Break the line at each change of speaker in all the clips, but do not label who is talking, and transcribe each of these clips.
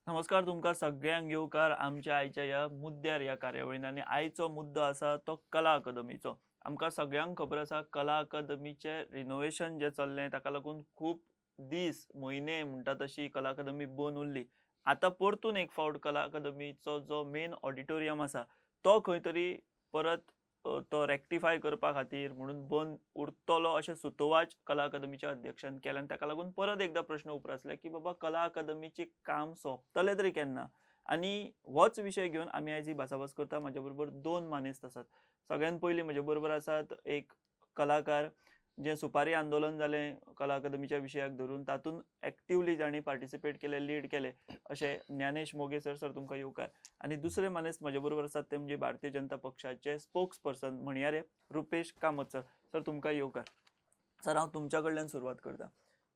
नमस्कार तुमकां सगळ्यांक येवकार आमच्या आयच्या ह्या मुद्द्यार ह्या कार्यावळीन आनी आयचो मुद्दो आसा तो कला अकादमीचो. आमकां सगळ्यांक खबर आसा कला अकादमीचें रिनोवेशन जें चल्लें ताका लागून खूब दीस, म्हयने म्हणटा तशी कला अकादमी बंद उरली. आतां परतून एक फावट कला अकादमीचो जो मेन ऑडिटोरियम आसा तो खंय तरी परत तो रेक्टिफाय करपा खातीर म्हणून बंद उरतलो अशें सुतोवाच कला अकादमीच्या अध्यक्षान केलें आनी ताका लागून परत एकदां प्रश्न उप्रासले की बाबा कला अकादमीचें काम सोंपतलें तरी केन्ना. आनी होच विशय घेवन आमी आयज ही भासाभास करता. म्हाज्या बरोबर दोन मानेस्त आसात. सगळ्यात पयलीं म्हजे बरोबर आसात एक कलाकार जें सुपारी आंदोलन जालें कला अकादमीच्या विशयाक धरून तातूंत एक्टिवली तांणी पार्टिसिपेट केलें, लीड केलें अशें ज्ञानेश मोगे सर तुमकां येवकार. आनी दुसरे मानेस्त म्हजे बरोबर आसात ते म्हणजे भारतीय जनता पक्षाचे स्पोक्स पर्सन म्हणयारे रुपेश कामत सर तुमकां येवकार. सर हांव तुमच्या कडल्यान सुरवात करता.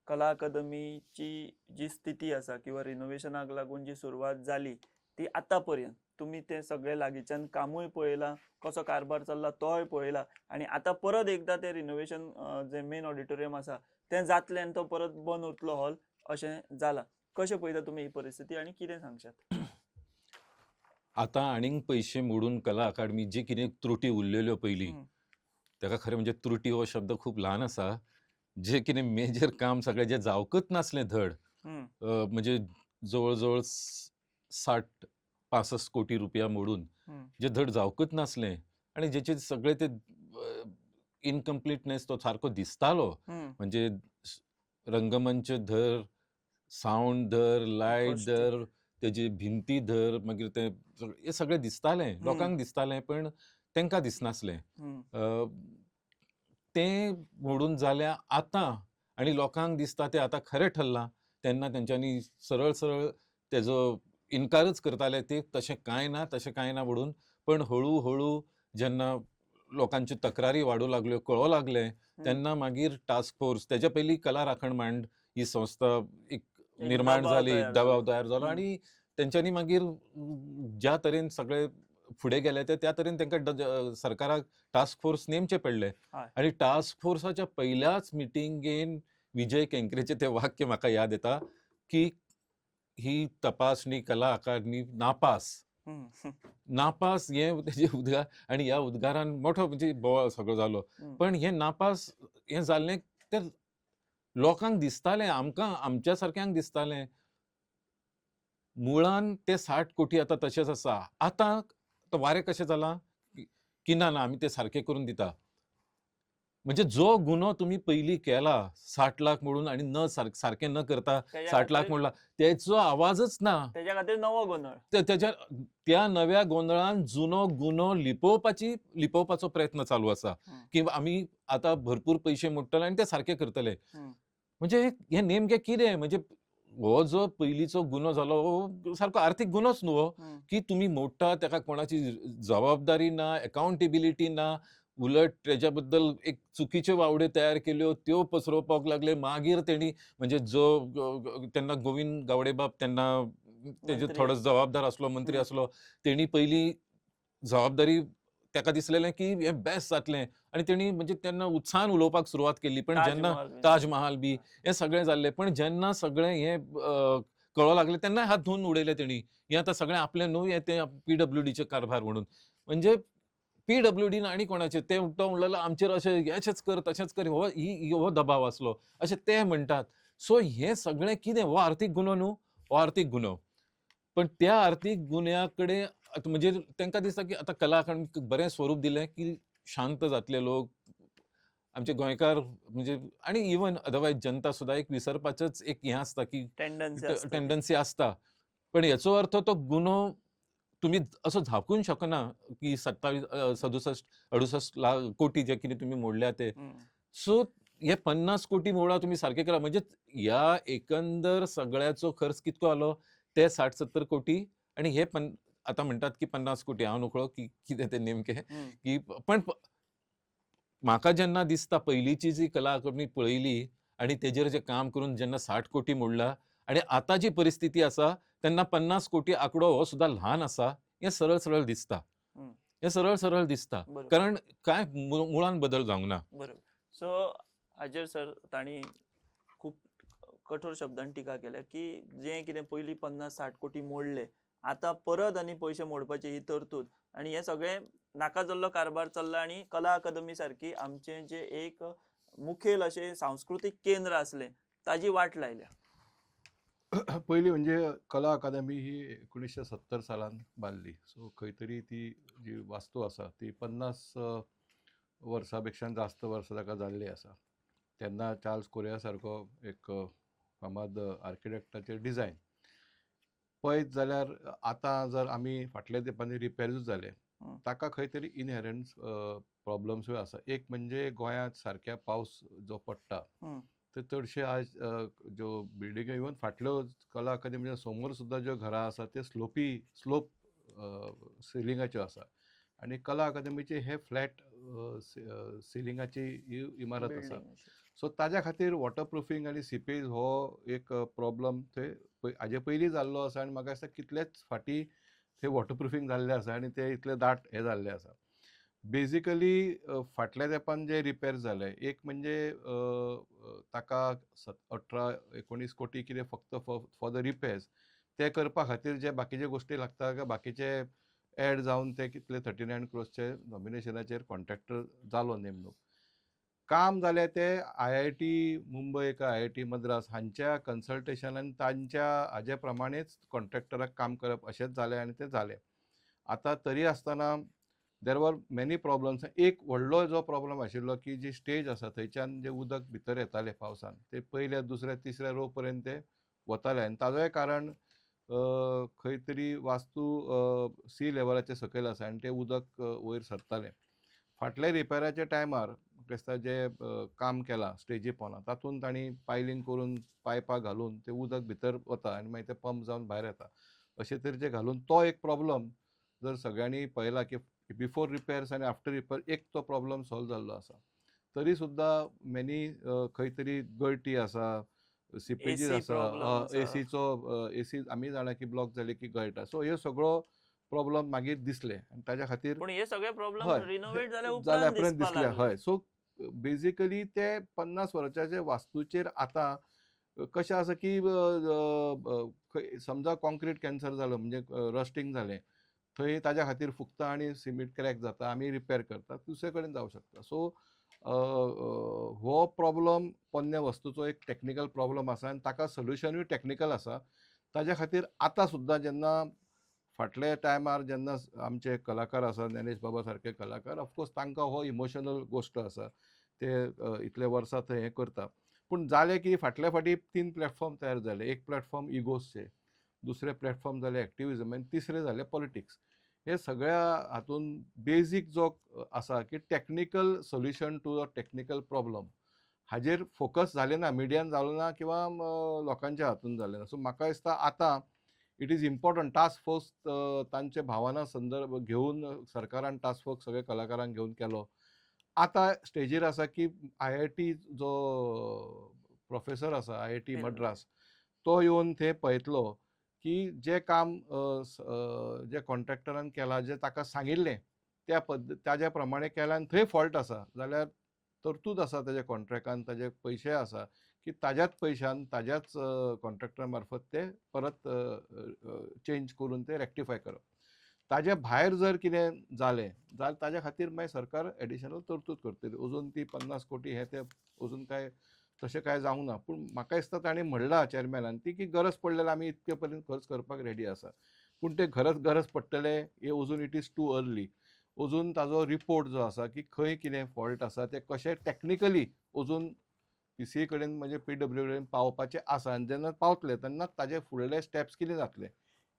कला अकादमीची जी स्थिती आसा किंवा रिनोवेशनाक लागून जी सुरवात जाली ती आतां पर्यंत तुमी तें सगळें लागींच्यान कामूय पळयलां, कसो कारभार चल्ला तोय पळयला आनी आतां परत एकदां तें रिनोवेशन जें मेन ऑडिटोरियम आसा तें जातलें आनी तो परत बंद उरतलो हॉल अशें जालां. कशें पळयता तुमी ही परिस्थिती आनी कितें सांगशात?
आता आनीक पयशे मोडून कला अकादमी जे कितें त्रुटी उरलेल्यो पयलीं ताका खरें म्हणजे त्रुटी हो शब्द खूब ल्हान आसा. जे कितें मेजर काम सगळें जे जावंकच नासलें धड
हम्म,
म्हणजे जवळ जवळ 60-65 कोटी रुपया मोडून
हम्म,
जे धड जावंकच नासलें आनी जेचे सगळे ते इनकम्प्लीटनेस तो सारको दिसतालो.
हम्म.
म्हणजे रंगमंच धर, सावंड धर, लायट
अकोस्टिक.
धर, तेजी भिंती धर, मागीर ते हे सगळें दिसतालें, लोकांक दिसतालें पण तांकां दिसनासलें. तें मोडून जाल्या आतां आनी लोकांक दिसता तें आतां खरें ठरलां तेन्ना तेंच्यांनी सरळ सरळ तेजो इन्कारच करताले ते तशें कांय ना म्हणून. पण हळू हळू जेन्ना लोकांच्यो तक्रारी वाडूं लागल्यो, कळों लागलें, तेन्ना मागीर टास्क फोर्स तेच्या पयलीं कला राखण मांड ही संस्था एक
एक
निर्माण
दबाव
जाली,
तयार
दबाव
जालो.
तयार जालो आनी तेंच्यांनी मागीर ज्या तरेन सगळे फुडें गेले त्या तरेन तांकां सरकाराक टास्क फोर्स नेमचे पडले.
हय.
आणि टास्क फोर्साच्या पहिल्याच मिटिंगेन विजय केंकरेचे ते वाक्य म्हाका याद येता की ही तपासणी कला अकादमी नापास. नापास हे तेजे उद्गार आनी ह्या उद्गारान मोठो म्हणजे बोवाळ सगळो जालो. पण हे नापास हे जाल्लें ते लोकांक दिसतालें, आमकां आमच्या सारक्यांक दिसतालें. मुळान ते 60 कोटी आतां तशेंच आसा. आतां वारें कशें जालां की ना आमी ते सारकें करून दिता. म्हणजे जो गुन्हो तुम्ही पयलीं केला 60 लाख म्हणून आणि सारखें न करता
तेज्या
60 लाख
खातीर
म्हणला तेचो आवाजच ना.
तेज्या खातीर नवो गोंधळ.
त्या नव्या गोंधळान जुनो गुन्हो लिपोवपाचो प्रयत्न चालू आसा की आमी आतां भरपूर पयशे मोडटले आनी ते सारके करतले. म्हणजे हे नेमकें कितें म्हणजे हो जो पयलींचो गुन्हो जालो हो सारको आर्थीक गुन्होच न्हू हो की तुमी मोडटा ताका कोणाची जबाबदारी ना, अकाउंटेबिलिटी ना. उलट त्याच्या बद्दल एक चुकीच्यो वावड्यो तयार केल्यो त्यो पसरोवपाक लागले. मागीर तेणी म्हणजे जो तेन्ना गोविंद गावडेबाब तेन्ना तेजे
मंत्री.
थोडो जबाबदार आसलो, मंत्री आसलो. तेणी पयलीं जबाबदारी ताका दिसलेलें की हें बेस्ट जातलें आनी तेणी म्हणजे तेन्ना उत्साहान उलोवपाक सुरवात केल्ली. पण जेन्ना
ताजमहल बीन.
ताज महाल बी हें सगळें जाल्लें. पण जेन्ना सगळें हें कळों लागलें तेन्ना हात धुवन उडयले तेणी. हें आतां सगळें आपलें न्हू हें तें PWDचे कारभार म्हणून. म्हणजे PWDन आनी कोणाचें तो म्हणलेलो आमचेर अशें अशेंच कर तशेंच कर हो दबाव आसलो अशें ते म्हणटात. सो हें सगळें कितें हो आर्थीक गुन्हो न्हू, हो आर्थीक गुन्हो. पण त्या आर्थीक गुन्ह्या कडेन म्हणजे तांकां दिसता की आतां कला अकादमीक बरें स्वरूप दिलें की शांत जातले लोक. आमचे गोंयकार म्हणजे आनी इवन अदरवायज जनता सुद्दां एक विसरपाचेच एक हें आसता की
टेंडन्सी आसता ती.
टेंडन्सी आसता. पण हेचो अर्थ तो गुन्हो तुम्ही असो झाकूंक शकना की 67-68 कोटी जे कितें तुम्ही मोडल्या ते. सो हे 50 कोटी मोडा तुम्ही सारके करा म्हणजे ह्या एकंदर सगळ्याचो खर्च कितको आलो ते 60-70 कोटी आणि हे आता म्हणटात की 50 कोटी. हांव नकळो की कितें ते नेमकें की पण म्हाका जेन्ना दिसता पयलींची जी कला अकादमी पळयली आणि तेजेर जे काम करून जेन्ना 60 कोटी मोडला आणि आतां जी परिस्थिती आसा तेन्ना 50 कोटी आंकडो हो सुद्दां ल्हान आसा हें सरळ सरळ दिसता. हें सरळ सरळ दिसता.
बरोबर.
कारण कांय मुळान बदल जावंक ना.
बरोबर. सो हाजेर सर तांणी खूब कठोर शब्दांत टिका केल्या की जे कितें पयलीं 50-60 कोटी मोडले आता परत आनी पयशे मोडपाची ही तरतूद आणि हे सगळे नाका जाल्लो कारभार चल्ला आणि कला अकादमी सारखी आमचे जे एक मुखेल असे सांस्कृतिक केंद्र असले ताजी वाट लायल्या.
पहिली म्हणजे कला अकादमी ही 1970 सालान बांदली. सो खंय तरी ती जी वास्तू आसा ती 50 वर्सां पेक्षा जास्त वर्सां ताका जाल्ली आसा. तेन्ना चार्ल्स कोरिया सारको एक फामाद आर्किटेक्टाचेर डिझायन पळयत जाल्यार आतां जर आमी फाटल्या तेंपांनी रिपेरूच जाले ताका खंय तरी इनहेरंट प्रॉब्लम्सूय आसा. एक म्हणजे गोंयांत सारक्या पावस जो पडटा ते चडशे आज ज्यो बिल्डिंग्यो इवन फाटल्यो कला अकादमीच्या समोर सुद्दां ज्यो घरां आसा ते स्लोप सिलिंगाच्यो आसा आनी कला अकादमीचे हे फ्लॅट सिलिंगाची इमारत आसा. सो ताज्या खातीर वॉटर प्रुफींग आनी सिपेज हो एक प्रॉब्लम थंय हाजे पयलीं जाल्लो आसा आनी म्हाका दिसता कितलेच फाटी थंय वॉटर प्रुफींग जाल्लें आसा आनी ते इतले दाट हे जाल्ले आसा. बेजिकली फाटल्या तेंपान जे रिपेर जाले एक म्हणजे ताका 18-19 कोटी कितें फक्त फॉर द रिपेर्स ते करपा खातीर जे बाकीचे गोश्टी लागता काय बाकीचे एड जावन ते कितले 39 क्रोर्सचे नॉमिनेशनाचेर कॉन्ट्रॅक्टर जालो नेमणूक. काम जालें ते IIT मुंबय काय IIT मद्रास हांच्या कन्सल्टेशनान तांच्या हाजे प्रमाणेच कॉन्ट्रॅक्टराक काम करप अशेंच जालें आनी तें जालें. आतां तरी आसतना देर वर मेनी प्रॉब्लम्स. एक व्हडलो जो प्रॉब्लम आशिल्लो की जी स्टेज आसा थंयच्यान जे उदक भितर येतालें पावसान ते पयल्या दुसऱ्या तिसऱ्या रो पर्यंत ते वताले आनी ताजोय कारण खंय तरी वास्तू सी लेवलाचे सकयल आसा आनी ते उदक वयर सरतालें. फाटल्या रिपेराच्या टायमार म्हाका दिसता जे काम केलां स्टेजी पोंदा तातूंत तांणी पायलिंग करून पायपां घालून ते उदक भितर वता आनी मागीर ते पंप जावन भायर येता अशे तरेचे घालून तो एक प्रॉब्लम जर सगळ्यांनी पळयला की बिफोर रिपेर्स आनी आफ्टर रिपेर एक तो प्रॉब्लम सॉल्व जाल्लो आसा. तरी सुद्दां मेनी खंय तरी गळटी आसा, सिपेजीस आसा, एसीचो एसी आमी जाणा की ब्लॉक जाले की गळटा. सो ह्यो सगळो प्रॉब्लम मागीर दिसले आनी ताज्या खातीर
पण हे सगळे प्रॉब्लेम
हय
रिनोवेट जाल्या
जाल्या
उपरांत
उपरांत
दिसपाक
दिसले.
लागले.
हय सो बेजिकली ते 50 वर्साच्या वास्तूचेर आतां कशें आसा की समजा कॉन्क्रीट कॅन्सर जालो म्हणजे रस्टिंग जालें थंय ताज्या खातीर फुकता आनी सिमेंट क्रॅक जाता आमी रिपेर करतात दुसरे कडेन जावं शकता. सो हो प्रॉब्लम पोन्न्या वस्तूचो एक टॅक्निकल प्रॉब्लम आसा आनी ताका सोल्युशनूय टॅक्निकल आसा. ताज्या खातीर आतां सुद्दां जेन्ना फाटल्या टायमार जेन्ना आमचे कलाकार आसा ज्ञानेश बाबा सारके कलाकार ऑफकोर्स तांकां हो इमोशनल गोश्ट आसा ते इतले वर्सां थंय हें करता. पूण जालें की फाटल्या फाटी 3 प्लॅटफॉर्म तयार जाले. एक प्लॅटफॉर्म इगोसचे, दुसरे प्लॅटफॉर्म जाले एक्टिविजम आनी तिसरे जाले पॉलिटिक्स. हे सगळ्या हातूंत बेजीक जो आसा की technical solution to a technical problem हाजेर फोकस जालें ना, मिडियान जालो ना किंवा लोकांच्या हातून जालें ना. सो म्हाका दिसता आतां it is important task force तांचे भावना संदर्भ घेवन सरकारान टास्क फोर्स सगळे कलाकारांक घेवन केलो. आतां स्टेजीर आसा की IIT जो प्रोफेसर आसा IIT मद्रास तो येवन थंय पळयतलो की जे काम जे कॉन्ट्रॅक्टरान केलां जे ताका सांगिल्लें ताज्या प्रमाणे केलां आनी थंय फॉल्ट आसा जाल्यार तरतूद आसा ताज्या कॉन्ट्रॅक्टान ताजे पयशे आसा की ताज्याच पयशान ताज्याच कॉन्ट्रॅक्टरा मार्फत ते परत चेंज करून ते रेक्टिफाय करप. ताज्या भायर जर कितें जालें जाल्यार ताज्या खातीर मागीर सरकार एडिशनल तरतूद करतली. अजून ती 50 कोटी हे ते अजून काय तशें काय जावंक ना. पूण म्हाका दिसता ताणें म्हणलां चॅरमॅनान ती की गरज पडलें आमी इतके पर्यंत खर्च करपाक रेडी आसा. पूण ते गरज पडटले हे अजून इट इज टू अर्ली. अजून ताजो रिपोर्ट जो आसा की खंय कितें फॉल्ट आसा ते कशें टॅक्निकली अजून PCA कडेन म्हणजे PWD कडेन पावपाचें आसा आनी जेन्ना पावतले तेन्ना ताजे फुडले स्टेप्स कितें जातले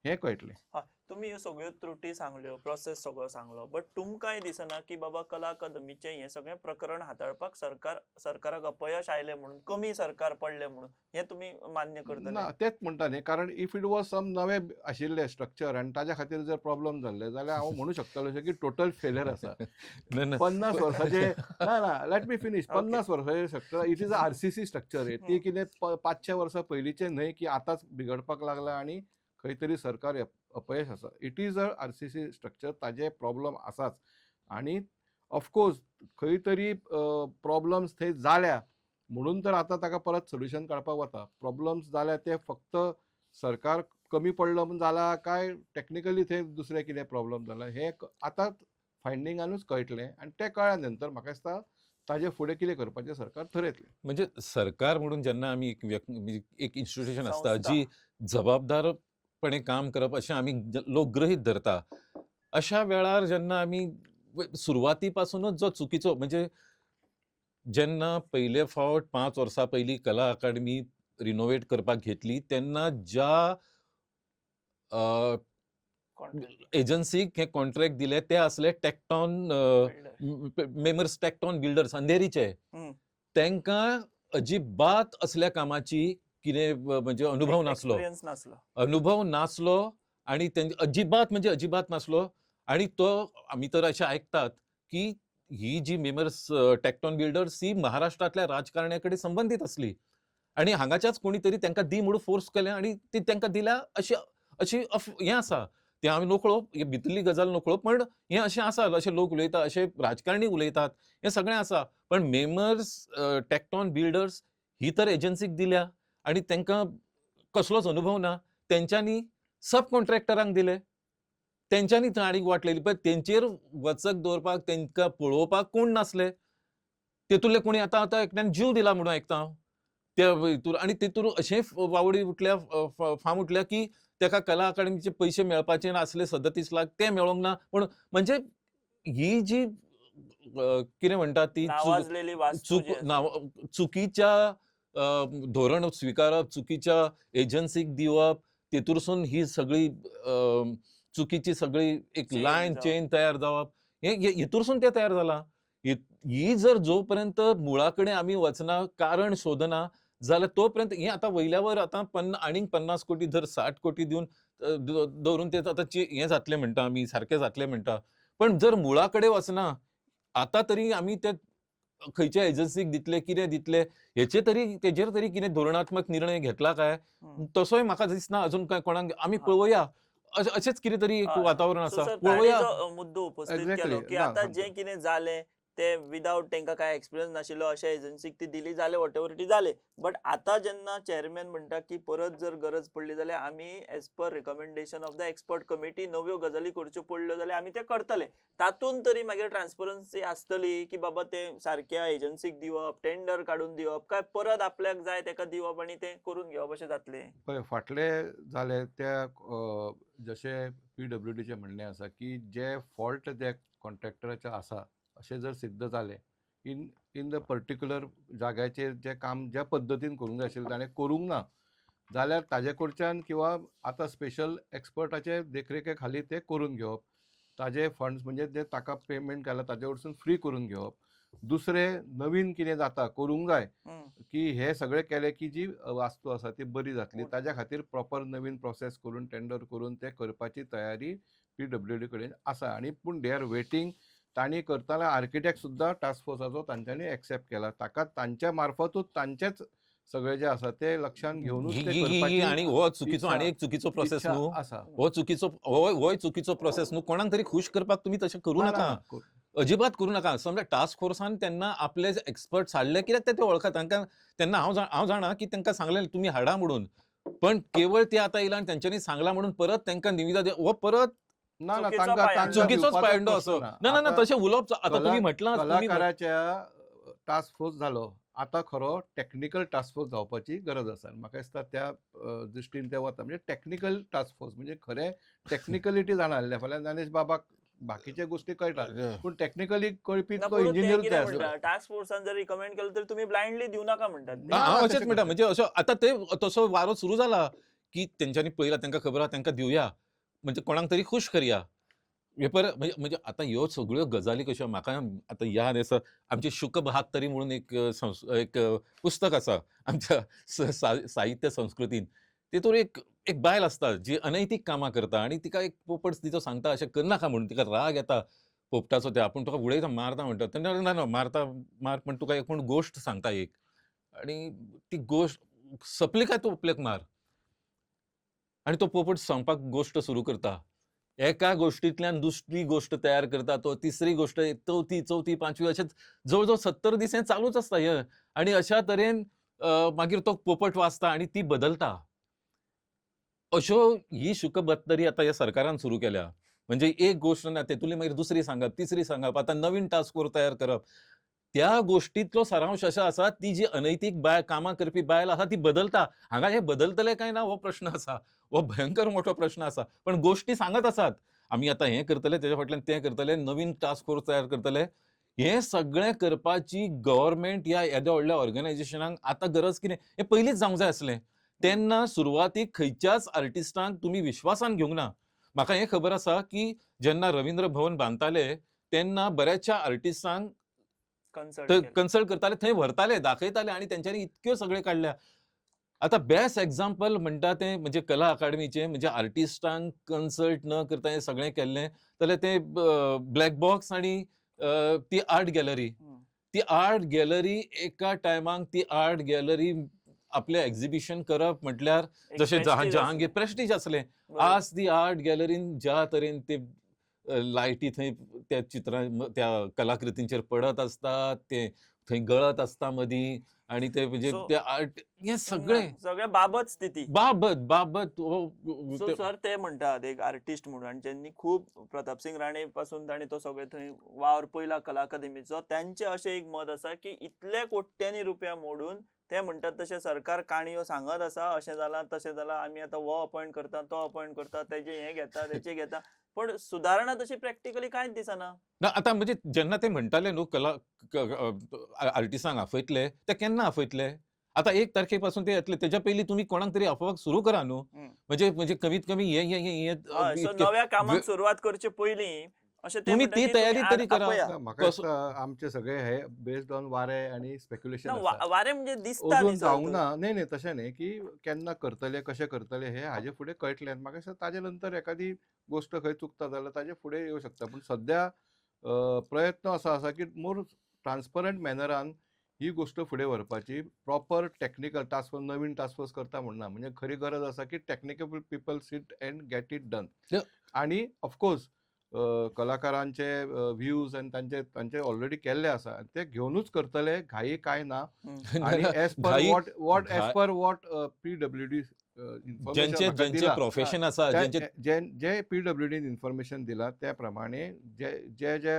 हें कळटलें.
हय तुमी ह्यो सगळ्यो त्रुटी सांगल्यो प्रोसेस सगळो सांगलो बट तुमकांय दिसना की बाबा कला अकादमीचें हें सगळें प्रकरण हाताळपाक सरकाराक अपयश आयलें म्हणून कमी सरकार पडलें म्हणून हें तुमी मान्य करतले?
ना तेच म्हणटा न्ही कारण इफ इट वॉज सम नवें आशिल्लें स्ट्रक्चर आनी ताज्या खातीर जर प्रॉब्लम जाल्ले जाल्यार हांव म्हणूं शकतालो अशें की टोटल फेलियर आसा. 50 वर्साचे ना let me finish 50 Versace structure it is a RCC structure. ती कितें 500 वर्सां पयलींचें न्हय की आतांच बिगडपाक लागला आनी खंय तरी सरकार अपयश आसा. It is a RCC structure ताजे प्रॉब्लम आसाच आनी ऑफकोर्स खंय तरी प्रॉब्लम्स थंय जाल्या म्हणून तर आतां ताका परत सोल्युशन काडपाक वता. प्रॉब्लम्स जाल्या ते फक्त सरकार कमी पडलो म्हूण जाला काय टॅक्निकली थंय दुसरें कितें प्रॉब्लम जाला हें आतां फायंडिंगानूच कळटलें आनी तें कळ्ळ्या नंतर म्हाका दिसता ताजे फुडें कितें करपाचें सरकार ठरयतलें.
म्हणजे सरकार म्हणून जेन्ना आमी म्हणजे एक इन्स्टिट्यूशन आसता
संस्था.
जी जबाबदारपणे काम करप अशें आमी लोक गृहीत धरता. अशा वेळार जेन्ना आमी सुरवाती पासूनच जो चुकीचो म्हणजे जेन्ना पयले फावट 5 वर्सां पयलीं कला अकादमी रिनोवेट करपाक घेतली तेन्ना ज्या
Contract
एजन्सीक हे कॉन्ट्रॅक्ट दिले ते आसले टॅक्टॉन
builder.
मेमर्स टॅक्टॉन बिल्डर्स अंधेरीचे.
हम्म.
तांकां अजिबात असल्या कामाची कितें म्हणजे अनुभव नासलो.
Experience नासलो.
अनुभव नासलो आणि अजिबात म्हणजे अजिबात नासलो आणि तो आमी तर अशें आयकतात की ही जी मेमर्स टॅक्टॉन बिल्डर्स ही महाराष्ट्रांतल्या राजकारण्याकडे संबंधित असली आणि हांगाच्याच कोणी तरी तांकां दी म्हणून फोर्स केलें आणि ती तांकां दिल्या अशी हें आसा. ते हांवें नकळो भितरली गजाल नकळो पण हें अशें आसा अशे लोक उलयता अशे राजकारणी उलयतात हें सगळें आसा. पण मेमर्स टॅक्टॉन बिल्डर्स ही तर एजन्सीक दिल्या आणि तांकां कसलोच अनुभव ना. तेंच्यांनी सब कॉन्ट्रॅक्टरांक दिले. तेंच्यांनी थंय आनीक वाटलेली पण तेंचेर वचक दवरपाक तांकां पळोवपाक कोण नासले. तेतूंतले कोणी आतां एकट्यान जीव दिला म्हणून आयकता हांव. त्या हितूर आणि तेतूर अशें वावडी उठल्या फाम उठल्या की ताका कला अकादमीचे पयशे मेळपाचे नासले 37 लाख ते मेळोंक ना. पण म्हणजे ही जी कितें म्हणटात ती
नावाजलेली वास्तू जी आसा.
चुकीच्या धोरण स्विकारप, चुकीच्या एजन्सीक दिवप, तेतूरसून ही सगळी चुकीची सगळी एक
Chain
लायन
जावप.
चेन तयार जावप हितूरसून ते तयार जाला. ही जर जोपर्यंत मुळाकडे आमी वचना कारण सोदना जाल्यार तोपर्यंत हें आतां वयल्यावर आतां आनीक 50 कोटी जर 60 कोटी दिवन दवरून ते आतां हें जातलें म्हणटा आमी सारकें जातलें म्हणटा. पण जर मुळाकडे वचना आतां तरी आमी ते खंयच्या एजन्सीक दितले कितें दितले तेजेर तरी कितें धोरणात्मक निर्णय घेतला काय
हम्म.
तसोय म्हाका दिसना अजून काय कोणाक आमी
हा.
पळोवया अशेंच कितें तरी एक
हय.
वातावरण
सो
आसा
सर
पळोवया.
ताणें जो मुद्दो उपस्थित
Exactly.
केलो की
ना,
आतां
सांगतो.
जें कितें जालें ते विदाउट तांकां काय एक्सपिरियन्स नाशिल्लो अशा एजन्सीक ती दिली जालें वॉटेवर इट इज जालें. बट आतां जेन्ना चेअरमॅन म्हणटा की परत जर गरज पडली जाल्यार आमी as per recommendation of the expert committee नव्यो गजाली करच्यो पडल्यो जाल्यार आमी ते करतले. तातूंत तरी मागीर ट्रान्सपरन्सी आसतली की बाबा ते सारक्या एजन्सीक दिवप, टेंडर काडून दिवप काय परत आपल्याक जाय तेका दिवप आनी तें करून घेवप अशें जातलें.
पळय फाटले जाले त्या जशें PWDचें म्हणणें आसा की जे फॉल्ट त्या कॉन्ट्रॅक्टराचे आसा अशें जर सिद्ध जालें इन द पर्टिक्युलर जाग्याचेर जें काम ज्या पद्दतीन करूंक जाय आशिल्लें ताणें करूंक ना जाल्यार ताजे कडच्यान किंवा आतां स्पेशल एक्सपर्टाचे देखरेखे खाली ते करून घेवप. ताजे फंड्स म्हणजे जे ताका पेमेंट केला ताजे कडसून फ्री करून घेवप. दुसरें नवीन कितें जाता करूंक जाय
हम्म.
की हे सगळे केले की जी वास्तू आसा ती बरी जातली
उरता.
ताज्या खातीर प्रॉपर नवीन प्रोसेस करून टेंडर करून ते करपाची तयारी PWD कडेन आसा आनी पूण दे आर वेटींग. तांणी करताना आर्किटेक्ट सुद्दां टास्क फोर्साचो तांच्यांनी एक्सेप्ट केला. ताका तांच्या मार्फतूच तांचेच सगळे जे आसा ते लक्षान घेवनूच ते करपाची
आणि हो चुकीचो
इच्छा-
आणि एक चुकीचो प्रोसेस
इच्छा
न्हू
आसा.
हो चुकीचो प्रोसेस न्हू कोणाक तरी खुश करपाक तुम्ही तशें करू
ना,
नका.
ना, कर-
अजिबात करू नका. समजा टास्क फोर्सान त्यांना आपले एक्सपर्ट हाडले कित्याक ते वळखता तेन्ना हांव जाणा की तांकां सांगलें तुमी हाडा म्हणून. पण केवळ ते आतां येयला आनी तेंच्यांनी सांगला म्हणून परत तांकां निविदा हो परत
ना ना
चुकीचो
तांकां
पायंडो.
चुकीचोच
दिवपाचो
पायंडो
प्रश्न
असो.
ना.
ना
आतां
तशें उलोवप आता तुम्ही म्हटलां
कलाकाराच्या टास्क फोर्स जालो आतां खरो टेक्निकल टास्क फोर्स जावपाची गरज आसा. म्हाका दिसता त्या दृश्टीन ते वता म्हणजे टेक्निकल टास्क फोर्स म्हणजे खरें टेक्निकलिटी जाणाले फाल्यां ज्ञानेश बाबाक बाकीचे गोष्टी कळटा पूण टेक्निकली कळपी
ना
तो
परत ते
इंजिनियर
कितें
जाय
म्हणटा
आसता.
टास्क फोर्सान जर रिकमेंड केलं तर तुम्ही ब्लाइंडली दिव नाका म्हणटात.
ना,
हांव अशेंच
तशें
म्हणटा
करता.
म्हणजे अशें आतां ते तसो वारो सुरू जाला की तेंच्यांनी पळयला तांकां खबर आहा तांकां दिवया म्हणजे कोणाक तरी खुश करया. हे पळय म्हणजे आतां ह्यो सगळ्यो गजाली कश्यो म्हाका आतां याद आसा आमचे शुक बहात्तरी म्हणून एक पुस्तक आसा आमच्या साहित्य संस्कृतीन. तेतून एक बायल आसता जी अनैतीक कामां करता आनी तिका एक पोपट तिचो सांगता अशें करनाका म्हणून तिका राग येता पोपटाचो ते आपूण तुका उडयता मारता म्हणटा तेन्ना ना मार पण तुका एक कोण गोश्ट सांगता एक आनी ती गोश्ट सपली काय तूं आपल्याक मार आनी तो पोपट सांगपाक गोश्ट सुरू करता एका गोष्टींतल्यान दुसरी गोष्ट तयार करता तो, तिसरी गोष्ट, चौथी, पांचवी अशेंच जवळ 70 दीस हें चालूच आसता हें. आनी अशा तरेन मागीर तो पोपट वाचता आनी ती बदलता. अश्यो ही शुकबद्दरी आतां ह्या सरकारान सुरू केल्या. म्हणजे एक गोष्ट ना, तेतुंतली मागीर दुसरी सांगप, तिसरी सांगप, आतां नवीन टास्क फोर्स तयार करप. त्या गोष्टींतलो सारांश असा आसा, ती जी अनैतीक कामां करपी बायल आसा ती बदलता. हांगा हे बदलतले काय ना हो प्रश्न आसा. हो भयंकर मोठो प्रश्न आसा. पण गोष्टी सांगत आसात. आमी आतां हें करतले, तेच्या फाटल्यान तें करतले, नवीन टास्क फोर्स तयार करतले. हें सगळें करपाची गव्हर्नमेंट या येद्या व्हडल्या ऑर्गनायझेशनांक आतां गरज कितें? हें पयलींच जावंक जाय आसलें. तेन्ना सुरवातीक खंयच्याच आर्टिस्टांक तुमी विश्वासान घेवंक ना. म्हाका हें खबर आसा, की जेन्ना रवींद्र भवन बांदताले, तेन्ना बऱ्याचशा आर्टिस्टांक
कन्सल्ट केलं.
कन्सल्ट करताले, थंय व्हरताले, दाखयताले आनी तेंच्यांनी इतक्यो सगळे काडल्या. आतां बेस्ट एक्झाम्पल म्हणटा तें म्हणजे कला अकादमीचें, म्हणजे आर्टिस्टांक कन्सल्ट न करता हें सगळें केल्लें, जाल्यार तें ब्लॅक बॉक्स आनी ती आर्ट गॅलरी.
हं.
ती आर्ट गॅलरी एका टायमाक ती आर्ट गॅलरी आपलें एक्झिबिशन करप म्हटल्यार
एक
जशें
prestige
जहांगीर
आसलें.
प्रेस्टीज आसलें.
बरोबर.
आज ती आर्ट गॅलरीन ज्या तरेन ते लायटी थंय त्या त्या कलाकृतींचेर पडत आसतात, ते थंय गळत आसता मदीं आनी ते म्हणजे
सो
ते आर्ट हें
ना,
सगळें
सगळ्या बाबत स्थिती.
बाबत
सो सर ते म्हणटात एक आर्टिस्ट म्हणून, आणि ज्यांनी खूप प्रताप सिंग राणे पासून ताणी तो सगळे थंय वावर पयला कला अकादमीचो, त्यांचे अशें एक मत आसा की इतले कोट्यांनी रुपया मोडून ते म्हणटात तशें सरकार काणयो सांगत आसा, अशें जालां तशें जालां, आमी आतां हो अपॉइंट करता, तो अपॉइंट करता, तेजे हें घेता, तेचें घेता, पण सुदारणा तशी प्रॅक्टिकली कांयच दिसना.
ना. आतां म्हणजे जेन्ना ते म्हणटाले न्हू आर्टिस्टांक आफयतले, ते केन्ना आफयतले? आतां 1 तारखेपासून ते येतले. तेच्या पयलीं तुमी कोणाक तरी आफोवपाक सुरू करा न्हू.
हं.
म्हणजे कमीत कमी हे
हय, सो
इतके
नव्या कामाक सुरवात करचे पयलीं अशें ते
तुम्ही
म्हणटा
ती
की तुमी
तयारी तरी करा.
आपया.
ना, म्हाका
कसो
दिसता आमचे सगळे हे बेस्ड ऑन वारे आणि
ना
स्पेक्युलेशन आसा.
वारें म्हणजे दिसता न्ही
अजून
सर
जावंक
तर.
ना. नाही तशें न्ही, की केन्ना करतले, कशें करतले हे हाजे फुडें कळटलें. म्हाका दिसता ताजे नंतर एखादी गोष्ट खंय चुकता जाल्यार ताजे फुडें येवं शकता. पूण सद्या प्रयत्न असो आसा की मोर ट्रान्सपरंट मॅनरान ही गोष्ट फुडें व्हरपाची. प्रॉपर टेक्निकल टास्क फोर्स, नवीन टास्क फोर्स करता म्हणना. म्हणजे खरी गरज आसा की technical people seat end get it done.
Yeah.
आणि ऑफकोर्स कलाकारांचे व्ह्यूज आनी तांचे तांचे ऑलरेडी केल्ले आसा. ते घेवनूच करतले, घाई कांय ना.
हं.
आणि एज पर
घाई
वॉट PWD इन्फॉर्मेशन
ज्यांचे
म्हाका दिला,
प्रोफेशन आसा, ज्यांचे
जे PWDन इन्फॉर्मेशन दिला त्या प्रमाणे जे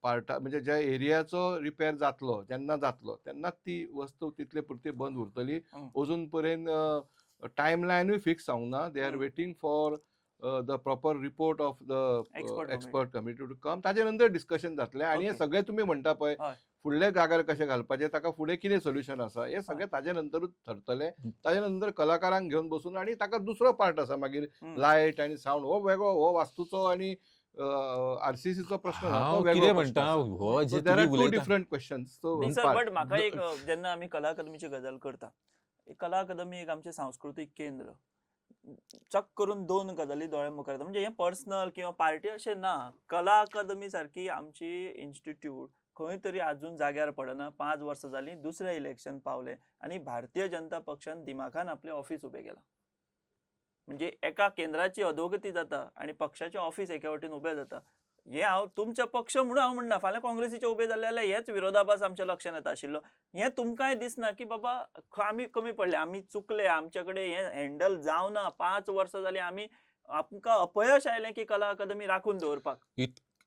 पार्टा म्हणजे ज्या एरियाचो रिपेर जातलो, जेन्ना जातलो तेन्ना ती वस्तू तितले पुरती बंद उरतली.
हं.
अजून पर्यंत टायमलायनूय फिक्स जावंक ना. They are
hmm.
Waiting for the proper report of the
Expert
expert committee to come. ताजे नंतर डिस्कशन जातलें. आणि हे
Okay.
सगळे तुम्ही म्हणटा पळय
हय.
फुडल्या जाग्यार कशें घालपाचें, ताका फुडें कितें सोल्युशन आसा, हे सगळें ताजे नंतरूच ठरतलें. ताजे नंतर कलाकारांक घेवन बसून, आणि ताका दुसरो पार्ट आसा मागीर
हं.
लायट आनी सावंड, हो वेगळो, हो वास्तूचो आणि RCCचो प्रश्न ना, तो
हांव
वेगळो
कितें
प्रश्न
म्हणटा,
आसा.
हो
सो
जे
देर
तुमी
आर टू
उलयता
डिफरंट क्वेश्चन्स. सो
न्ही सर, बट म्हाका एक जेन्ना आमी कला अकादमीची गजाल करता, कला अकादमी एक आमचें सांस्कृतीक केंद्र. चक करून 2 गजाली दोळ्या मुखार येता. म्हणजे हें पर्सनल किंवा पार्टी अशें ना. कला अकादमी सारकी आमची इन्स्टिट्यूट खंय तरी आजून जाग्यार पडना. 5 वर्सां जालीं, दुसरें इलेक्शन पावलें आनी भारतीय जनता पक्षान दिमाखान आपलें ऑफिस उबें केलां. म्हणजे एका केंद्राची अधोगती जाता आनी पक्षाचें ऑफिस एके वटेन उबें जाता. हें हांव तुमचे पक्ष म्हणून हांव म्हणना, फाल्यां काँग्रेसीचे उबे जाले जाल्यार हेच विरोधाभास आमच्या लक्षांत येता आशिल्लो. हें तुमकांय दिसना की बाबा आमी कमी पडले, आमी चुकले, आमचे कडेन हें हँडल जावना, 5 वर्सां जालीं आमकां अपयश आयलें की कला अकादमी राखून दवरपाक.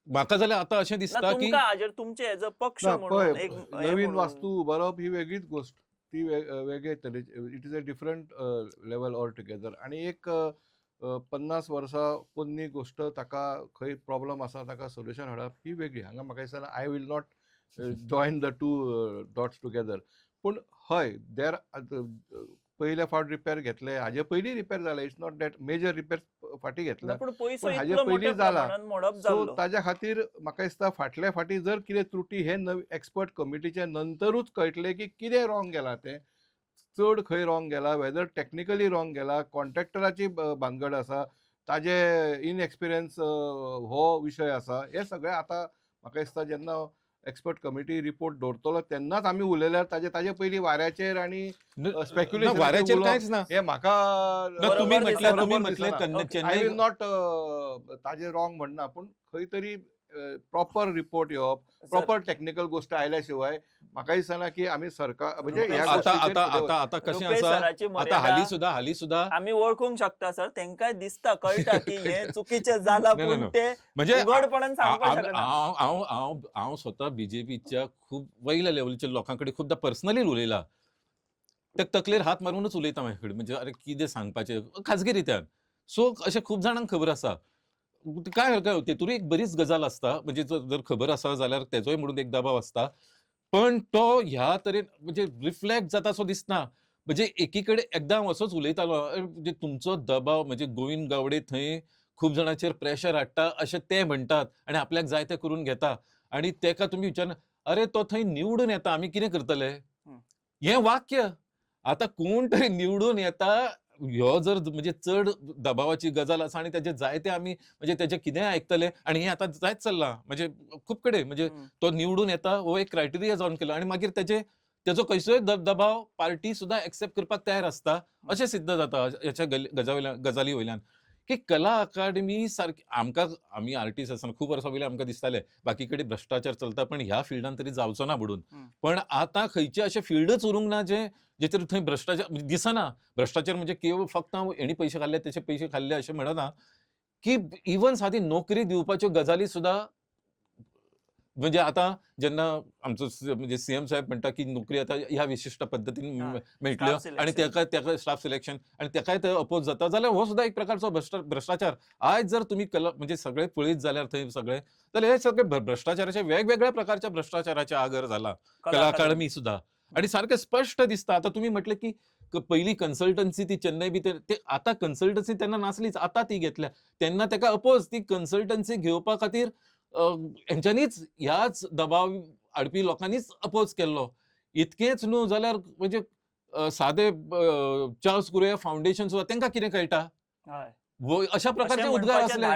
म्हाका जाल्यार आतां अशें
ना
दिसता की
तुमकां हाजेर तुमचे एज अ पक्ष
ना पळय,
म्हणून एक हें
नवीन
म्हणून
वास्तू उबारप ही वेगळीच गोष्ट. ती वेगळे तरेची, it is a different level all together. आणि एक 50 वर्सां पोरणी गोष्ट, ताका खंय प्रॉब्लम आसा ताका सोल्युशन हाडप ही वेगळी. हांगा म्हाका दिसना I will not join the two dots together. पूण हय, देर पयले फावट रिपेर घेतले, हाजे पयलीं रिपेर जाले. It's not that major repair फाटीं
ना,
घेतल्या,
पूण पयसो
पूण हाजे
इतलो
पयलीं
मोठ्या
जाला.
प्रमाणात मोडप
सो
जाल्लो.
ताज्या खातीर म्हाका दिसता फाटल्या फाटी जर कितें त्रुटी हे एक्सपर्ट कमिटीच्या नंतरूच कळटले की कितें रॉंग गेलां तें. चड खंय रॉंग गेला, वेदर टेक्निकली रॉंग गेला, कॉन्ट्रॅक्टराची भानगड आसा, ताजे इनएक्सपिरियन्स हो विशय आसा. हे सगळें आतां म्हाका दिसता जेन्ना एक्सपर्ट कमिटी रिपोर्ट दवरतलो तेन्नाच आमी उलयल्यार ताजे पयलीं वाऱ्याचेर आनी स्पेक्युलेशन
वाऱ्याचेर कांयच ना.
हे म्हाका
तुम्ही
म्हटले-
आय विल नॉट ताजे रॉंग म्हणना, पूण खंय तरी प्रॉपर रिपोर्ट येवप, प्रॉपर टेक्निकल गोष्ट आयल्या शिवाय म्हाका दिसना की आमी सरकार म्हणजे ह्या
आता
गोष्टीचेर
आता
फुडें
आता आता कशें
रुपेश
आसा,
सराची
आता
मर्यादा
हाली सुद्धा
आम्ही ओळखूंक शकता सर, तेंकाय दिसता कळटा की हे चुकीचे जाला,
नाही,
पूण
नाही.
ते
म्हणजे
उघडपणान सांगपाक
हांव
शकना.
हांव हांव हांव हांव स्वता बीजेपीच्या खूप वयल्या लेवलच्या लोकांकडे खूपदा पर्सनली उलयला. ते तकलेर हात मारूनच उलयता म्हाजे कडेन, म्हणजे अरे कितें सांगपाचें खाजगी रित्यान. सो अशें खूब जाणांक खबर आसा. काय तेतून एक बरीच गजाल आसता, म्हणजे जर खबर आसा जाल्यार तेजोय म्हणून एक दबाव आसता. पण तो ह्या तरेन म्हणजे रिफ्लेक्ट जाता सो दिसना. म्हणजे एकीकडे एकदां हांव असोच उलयतालो, म्हणजे तुमचो दबाव म्हणजे गोविंद गावडे थंय खूप जाणांचेर प्रेशर हाडटा अशें ते म्हणटात आनी आपल्याक जाय तें करून घेता. आनी तेका तुमी विचारना, अरे तो थंय निवडून येता, आमी कितें करतले? हें वाक्य. आता कोण तरी निवडून येता, ह्यो जर म्हणजे चड दबावाची गजाल आसा आनी तेजे जायते आमी म्हणजे तेजे कितेंय आयकतले आनी हें आतां जायत चल्लां. म्हणजे खूब कडेन म्हणजे तो निवडून येता हो एक क्रायटेरिया जावन केला आनी मागीर तेजो खंयचोय दबाव पार्टी सुद्दां एक्सेप्ट करपाक तयार आसता, अशें सिद्ध जाता ह्याच्या गजाली वयल्यान. की कला अकादमी सारकी आमी आर्टिस्ट आसतना खूब वर्सां वयल्यान आमकां दिसतालें बाकी कडेन भ्रश्टाचार चलता, पण ह्या फिल्डान तरी जावचो ना बुडून. पण आतां खंयचे अशें फिल्डच उरूंक ना जेचेर थंय भ्रश्टाचार म्हणजे दिसना. भ्रश्टाचार म्हणजे केवळ फक्त हांव हेणी पयशे खाल्ले तेचे पयशे खाल्ले अशें म्हणना, की इवन सादी नोकरी दिवपाच्यो गजाली सुद्दां म्हणजे आता जेन्ना आमचो म्हणजे सीएम साहेब म्हणटा की नोकरी आता ह्या विशिष्ट पद्धतीन मेळटल्यो
staff
आणि
selection.
तेका स्टाफ सिलेक्शन आणि तेकाय ते अपोज जाता जाल्यार हो सुद्धा एक प्रकारचो भ्रष्टाचार. आज जर तुम्ही कला म्हणजे सगळे पळयत जाल्यार थंय सगळे जाल्यार हे सगळे भ्रष्टाचाराचे वेगवेगळ्या प्रकारच्या भ्रष्टाचाराचे आगर जाला कला अकादमी सुद्धा. आणि सारखें स्पश्ट दिसता. आता तुम्ही म्हटले की पहिली कन्सल्टन्सी ती चेन्नई भितर ते आता कन्सल्टन्सी तेन्ना नासलीच, आता ती घेतल्या. तेन्ना तेका अपोज ती कन्सल्टन्सी घेवपा खातीर हेंच्यांनीच ह्याच दबाव हाडपी लोकांनीच अपोज केल्लो. इतकेंच न्हू जाल्यार म्हणजे सादे चार्ल्स कुरिया फाउंडेशन सुद्दां तेंकां कितें कळटा? अशा प्रकारचे उद्गार असले,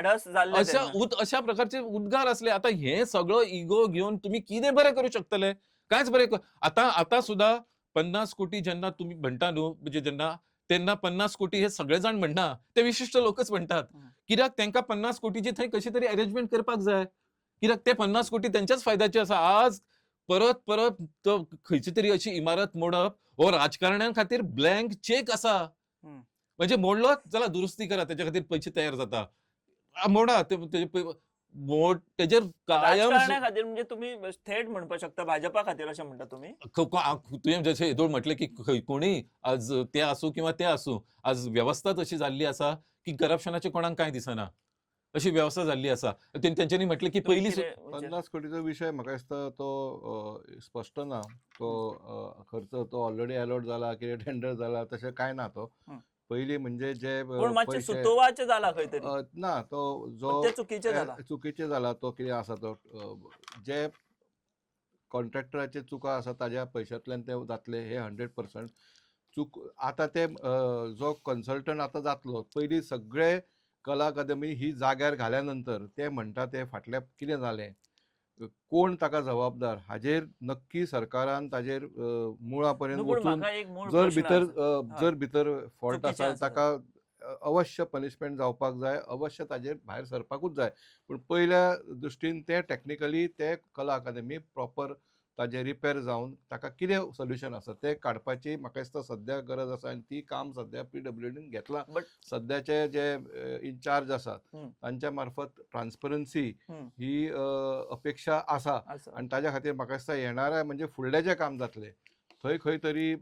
अशा प्रकारचे उद्गार असले. आता हे सगळं इगो घेऊन तुम्ही कितें बरें करू शकतले? कांयच बरें आता सुद्धा 50 कोटी जेन्ना तुम्ही म्हणटा न्हू, म्हणजे तेन्ना 50 कोटी हे सगळे जाण म्हणना, ते विशिष्ट लोकच म्हणटात. कित्याक तेंकां 50 कोटीची थंय कशी तरी अरेंजमेंट करपाक जाय. कित्याक ते 50 कोटी तेंच्याच फायद्याचे आसा. आज परत तो खंयची तरी अशी इमारत मोडप हो राजकारण्यां खातीर ब्लँक चेक आसा. म्हणजे मोडलो चला दुरुस्ती करा, त्याच्या खातीर पयशे तयार जाता. मोडा तेजेर कायम
राजकारण्याखातीर म्हणजे तुम्ही थेट म्हणपाक शकता भाजपा खातीर अशें म्हणटा तुमी?
तुवें जशें हेतून म्हटलें की कोणीय आज ते आसूं किंवा ते आसूं, आज व्यवस्थाच अशी जाल्ली आसा की करप्शनाचें कोणाक कांय दिसना. अशी व्यवस्था जाल्ली आसा. तेंच्यांनी म्हटलें की
तुम्ही
पयलीं
कितें-
50 कोटीचो विषय म्हाका दिसता तो स्पश्ट ना. तो खर्च तो ऑलरेडी अलॉट जाला, कितें टेंडर जाला तशें कांय ना तो. पयलीं म्हणजे जे
पूण मातशें सुतोवाचें जाला खंय तरी.
ना तो जो
पण ते चुकीचें जाला.
चुकीचें जाला तो कितें आसा तो जे कॉन्ट्रॅक्टराचे चुका आसा ताज्या पयशांतल्यान ते जातले हे 100% चूक. आतां ते जो कन्सल्टंट आतां जातलो, पयलीं सगळे कला अकादमी ही जाग्यार घाल्या नंतर ते म्हणटा ते फाटल्या कितें जालें, कोण ताका जबाबदार हाजेर नक्की सरकारान ताजेर मुळा पर्यंत
न्हू, पूण
वचून
म्हाका एक मूळ
जर
प्रश्न आसा.
जर भितर फॉल्ट
चुकीचें
आसा
आसा.
ताका अवश्य पनिशमेंट जावपाक जाय, अवश्य ताजेर भायर सरपाकूच जाय. पूण पयल्या दृश्टीन ते टेक्निकली ते कला अकादमी प्रॉपर ताजे रिपेर जावन ताका कितें सोल्युशन आसा ते काडपाची म्हाका दिसता सद्या गरज आसा आनी ती काम सद्या PWDन घेतलां.
बट
सद्याचे जे इन्चार्ज आसात तांच्या मार्फत ट्रान्सपरन्सी ही अपेक्षा आसा आनी ताज्या खातीर म्हाका दिसता येणाऱ्या म्हणजे फुडलें जें काम जातलें थंय खंय तरी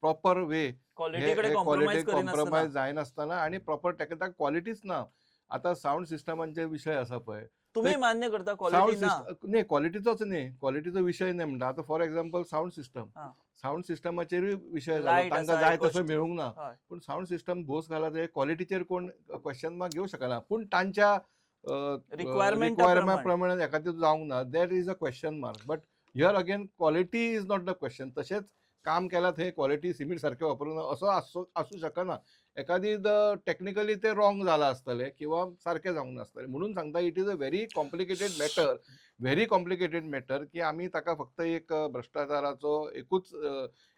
प्रॉपर वे
क्वॉलिटीकडे
कॉम्प्रोमायज जायनासतना आनी प्रॉपर ताका क्वॉलिटीच ना. आतां साऊंड सिस्टमांचे विशय आसा पळय,
तुम्ही मान्य करता क्वालिटी ना?
न्ही क्वॉलिटीचोच न्ही, क्वॉलिटीचो विशय न्ही म्हणटा. आतां फॉर एक्झाम्पल साऊंड सिस्टमाचेरूय विशय जालो, तांकां जाय तसो मेळूंक ना. पूण साऊंड सिस्टम भोस घाला ते क्वॉलिटीचेर कोण क्वेश्चन मार्क घेवंक शकना. पूण तांच्या रिक्वायरमेंट प्रमाणे एखादें जावंक ना, देट is a question mark. But here again quality is not the question. तशेंच काम केलां थंय क्वॉलिटी सिमीट सारकें वापरूंक ना असो आसूं शकना. एखादी टेक्निकली ते रॉंग जाला आसतलें किंवा सारकें जावंक नासतलें. म्हणून सांगता it is a very complicated matter very complicated matter की आमी ताका फक्त एक भ्रष्टाचाराचो एकूच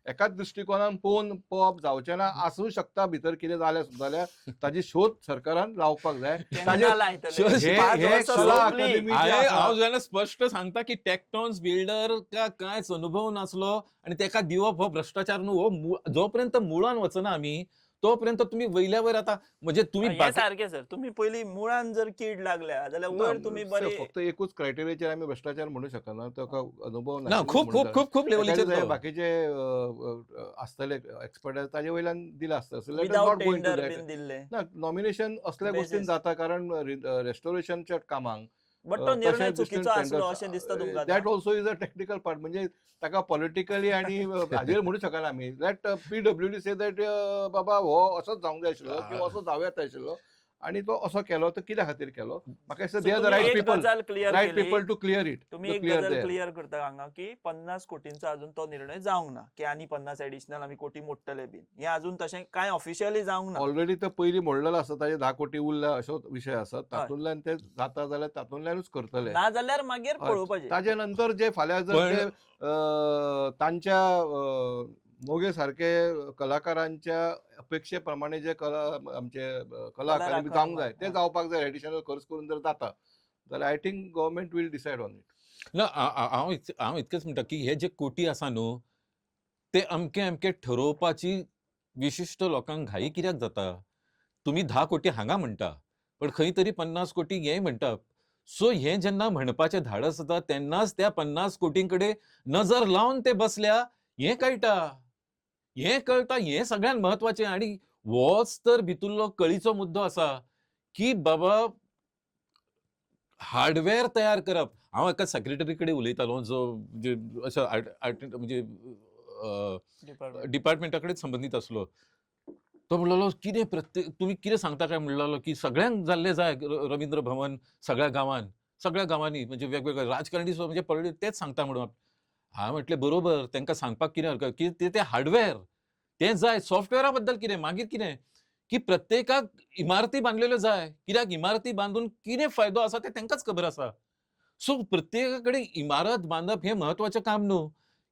एकाच दृश्टिकोनान पळोवप जावचें ना. आसूं शकता भितर कितें जालें जाल्यार ताजी शोध सरकारान लावपाक जाय.
केन्ना
ताजे
लायतले?
हे-
पाच
हे
वर्सां
कला
सोंपलीं.
अकादमी जे
हांव
आसा,
जाल्यार स्पश्ट सांगता की टेक्टॉन्स बिल्डर कांयच अनुभव नासलो आनी तेका दिवप हो भ्रष्टाचार न्हू. हो जोपर्यंत मुळान वचना आमी तोपर्यंत तुम्ही वयल्या वयर आता म्हणजे तुम्ही
हे सारकें सर. तुम्ही पयलीं मुळान जर कीड लागल्या जाल्यार वयर तुमी
ना,
बरी
फक्त एकूच क्रायटेरियाचेर आमी भ्रष्टाचार म्हणू शकना. ताका अनुभव
ना
नाशिल्लो
खूप
म्हणून
खूप
जालें.
खूप खूप लेवलीचेर
एखादे
तो.
बाकीचे आसतले एक्सपर्टायज ताजे वयल्यान दिला आसता. So let us
without
not go into
tender
that.
बीन दिल्ले.
ना, नॉमिनेशन असल्या गोष्टीन
Basis.
जाता कारण रेस्टोरेशनच्या कामांक
बट तो निर्णय चुकीचो आसलो अशें दिसता तुमकां
दॅट
आतां?
Also is a technical part. म्हणजे ताका पॉलिटिकली आणि हाजेर म्हणू शकना आमी. दॅट PWD से दॅट बाबा हो असोच जावंक जाय आशिल्लो किंवा असो जावं येता आशिल्लो आणि तो असो केलो. तो कित्या खातीर केलो म्हाका दिसता
So
दे आर द
तुम्ही
रायट
एक
पीपल
गजाल क्लियर केली.
People to clear it.
तुम्ही एक गजाल क्लियर करता हांगा की 50 कोटींचो अजून तो निर्णय जावंक ना की आनी 50 एडिशनल आमी कोटी मोडटले बीन. हे अजून तशें कांय ऑफिशियली जावंक ना.
ऑलरेडी तो पयलीं मोडलेलो आसा. ताजे 10 कोटी उरला अशो विशय आसा. तातूंतल्यान ते जाता जाल्यार तातूंतल्यानूच करतले.
ना जाल्यार मागीर पळोवपाचें.
ताजे नंतर जे फाल्यां जर
पण-
ते तांच्या मोगे सारके कलाकारांच्या अपेक्षे प्रमाणे जे आमचे कला अकादमी जावंक जाय ते जावपाक जाय. एडिशनल खर्च करून जर जाता जाल्यार I think government will decide on it.
ना हांव इतकेंच म्हणटा की हे जे कोटी आसा न्हू ते अमके अमके ठरोवपाची विशिष्ट लोकांक घाई कित्याक जाता. तुम्ही 10 कोटी हांगा म्हणटा पण खंय तरी 50 कोटी हेय म्हणटा. सो हे जेन्ना म्हणपाचें धाडस जाता तेन्नाच त्या 50 कोटींकडे नजर लावन ते बसल्या हें कळटा. हें कळटा हें सगळ्यात म्हत्वाचें आनी होच तर भितुरलो कळीचो मुद्दो आसा की बाबा हार्डवेअर तयार करप. हांव एका सेक्रेटरी कडेन उलयतालो जो अशा म्हणजे डिपार्टमेंटा कडेन संबंदीत आसलो. तो म्हणलेलो कितें प्रत्येक तुम्ही कितें सांगता काय म्हणलेलो की सगळ्यांक जाल्ले जाय रवींद्र भवन सगळ्या गांवांनी म्हणजे वेगवेगळे राजकारणी म्हणजे पळय तेच सांगता म्हणून. हांवें म्हटलें बरोबर तांकां सांगपाक कितें हरकत की ते हार्डवेअर तें जाय. सॉफ्टवेअरा बद्दल कितें मागीर कितें की प्रत्येकाक इमारती बांदलेल्यो जाय. कित्याक इमारती बांदून कितें फायदो आसा ते तांकांच खबर आसा. सो प्रत्येका कडेन इमारत बांदप हें म्हत्वाचें काम न्हू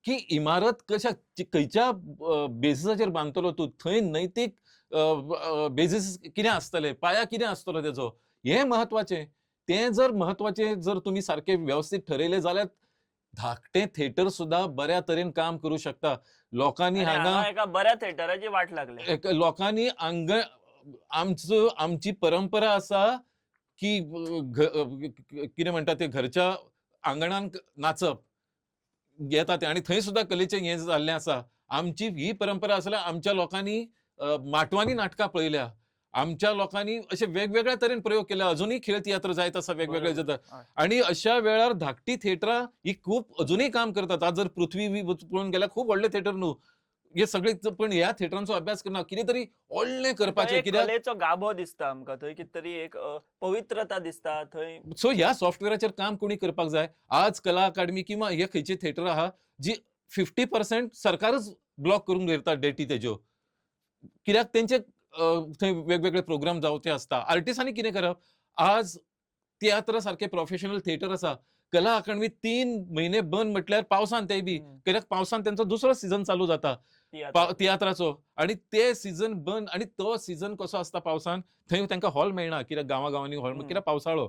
की इमारत कशा खंयच्या बेसिसाचेर बांदतलो तूं. थंय नैतीक बेसीस कितें आसतलें पाया कितें आसतलो तेजो हें म्हत्वाचें. तें जर म्हत्वाचें जर तुमी सारकें वेवस्थीत ठरयलें जाल्यार धाकटें थिएटर सुद्दां बऱ्या तरेन काम करूं शकता. लोकांनी
आनी
हांगा
हांगा एका बऱ्या थिएटराची वाट लागल्या.
लोकांनी आमची परंपरा आसा की कितें म्हणटा ते घरच्या आंगणान नाचप येता ते आनी थंय सुद्दां कलेचें हें जाल्लें आसा. आमची ही परंपरा आसल्यार आमच्या लोकांनी माटवांनी नाटकां पळयल्या. आमच्या लोकांनी अशे वेगवेगळ्या तरेन प्रयोग केला. अजूनही खेळ तियात्र जायत आसा वेगवेगळे
बरोबर.
जाता.
हय.
आणि अशा वेळार धाकटी थिएटरां ही खूप अजूनही काम करतात. आज जर पृथ्वी बी पळोवन गेल्यार खूप व्हडले थिएटर न्हू. हे सगळे पण ह्या थिएटरांचो अभ्यास करना कितें तरी व्हडलें करपाचें
थंय
कित्याक
कलेचो गाभो दिसता आमकां. थंय कितें तरी एक पवित्रता दिसता. थंय
सो ह्या सॉफ्टवेअराचेर काम कोणी करपाक जाय. आज कला अकादमी किंवा हे खंयची थिएटर आहा जी 50% सरकारच ब्लॉक करून दवरता डेटी तेज्यो. कित्याक तेंचे थंय वेगवेगळे प्रोग्राम जावचे आसता. आर्टिस्टांनी कितें करप आज तियात्र सारखे प्रोफेशनल थिएटर आसा. कला अकादमी 3 म्हयने बंद म्हटल्यार पावसान तेय बी कित्याक पावसान तेंचो दुसरो सीझन चालू जाता
तियात्र.
तियात्राचो आणि ते सीझन बंद आणि तो सीझन कसो आसता पावसान थंय तांकां हॉल मेळना कित्याक गांवांनी हॉल कित्याक पावसाळो.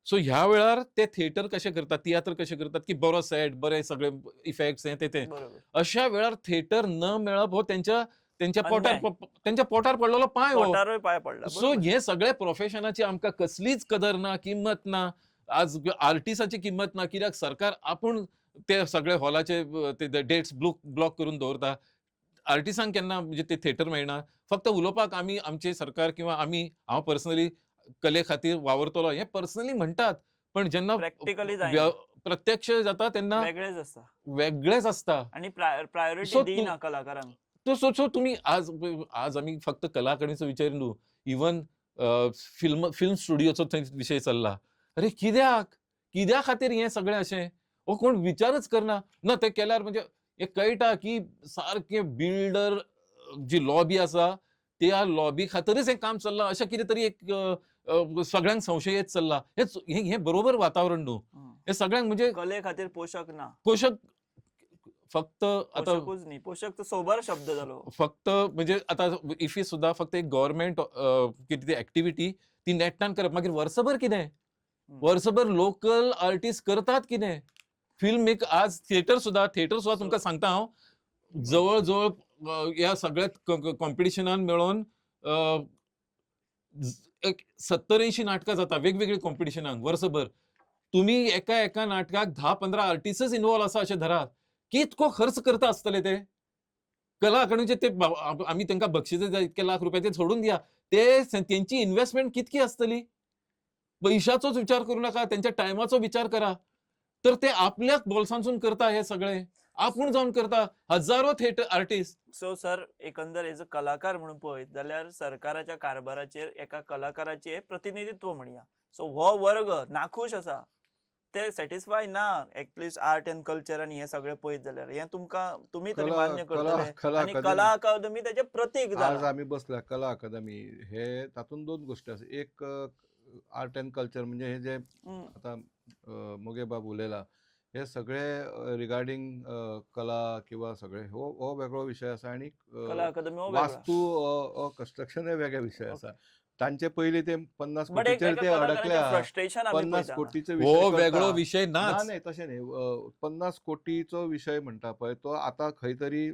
सो ह्या वेळार ते थिएटर कशे करतात तियात्र कशे करतात की बरो सेट बरे सगळे इफेक्ट्स हे ते
बरोबर.
अशा वेळार थिएटर न मेळप हो त्यांच्या
अन्याय.
त्यांच्या पोटार पडलेलो पांय हो.
पोटारूय पांय पडला.
सो
बरोबर.
हे सगळे प्रोफेशनाची आमकां कसलीच कदर ना किंमत ना. आज आर्टिस्टाची किंमत ना कित्याक सरकार आपूण ते सगळे हॉलाचे ते डेट्स ब्लॉक करून दवरता. आर्टिस्टांक केन्ना म्हणजे ते थिएटर मेळना. फक्त उलोवपाक आमी आमचे सरकार किंवा आमी हांव पर्सनली कले खातीर वावरतलो हे पर्सनली म्हणटात पण जेन्ना
प्रॅक्टिकली जायना.
प्रत्यक्ष जाता तेन्ना
वेगळेच आसता.
वेगळेच असता.
आणि प्रायोरिटी
So
दिना कलाकारांक.
सो तुम्ही आज आम्ही फक्त कला अकादमीचो विचार न्हू इवन फिल्म स्टुडिओचो थंय विशय चल्ला. अरे कित्या खातीर हें सगळें अशें हो कोण विचारच करना. ना ते केल्यार म्हणजे हे कळटा की सारके बिल्डर जी लॉबी आसा त्या लॉबी खातीरच हें काम चल्लां अशें कितें तरी एक सगळ्यांक संशय येत चल्ला. हे बरोबर वातावरण न्हू. हे सगळ्यांक म्हणजे
कले खातीर पोषक ना.
पोषक फक्त आता
पोषकूच न्ही, पोषक तो सोबर शब्द जालो.
फक्त म्हणजे आता इफी सुद्धा फक्त एक गव्हर्नमेंट कितें ती ऍक्टिव्हिटी ती नेटान करप मागीर वर्सभर कितें वर्सभर लोकल आर्टिस्ट करतात कितें फिल्म एक आज थिएटर सुद्धा तुमकां सांगता हांव जवळ जवळ ह्या सगळ्या कॉम्पिटिशनान मेळोन एक 70-80 नाटकां जाता वेगवेगळ्या कॉम्पिटिशनांक वर्सभर. तुम्ही एका नाटकाक 10-15 आर्टिस्टच इन्वॉल्व आसा अशें धरात. कितको खर्च करता आसतले ते कला अकादमीचे ते आम्ही तांकां बक्षिसां दिता इतके लाख रुपया ते सोडून दिया ते त्यांची इन्व्हेस्टमेंट कितकी आसतली पैशाचोच विचार करू नका त्यांच्या टायमाचो विचार करा तर ते आपल्या बोल्सांसून करता हे सगळे आपूण जाऊन करता हजारो थिएटर आर्टिस्ट.
सो सर एकंदर एज अ कलाकार म्हणून पळयत जाल्यार सरकाराच्या कारभाराचेर एका कलाकाराचे प्रतिनिधित्व म्हणया. सो हो वर्ग नाखुश आसा ते सॅटिस्फाय ना एटलीस्ट आर्ट एंड कल्चर आणि हे सगळे पळयत जाल्यार हे तुम्ही तरी मान्य करतले आणि कला अकादमी त्याचे प्रतीक
आज
जाला.
आम्ही बसल्या कला अकादमी हे तातूंत दोन गोष्टी आसा एक आर्ट अँड कल्चर म्हणजे हे जे आता मोगे बाब उलयला हे सगळे रिगार्डिंग कला किंवा सगळे हो वेगळो विषय आसा आणि
कला अकादमी हो वेगळा.
वास्तू कन्स्ट्रक्शन हे वेगळे विषय आसा. तांचे पहिले ते 50
बट एक
कोटीचेर ते अडकल्या
फ्रस्ट्रेशन
50 कोटीचो
हो
विषय
वेगळो
करता.
विषय नाच
नाही तशें न्ही 50 कोटीचो विषय म्हणटा पळय तो आतां खंय तरी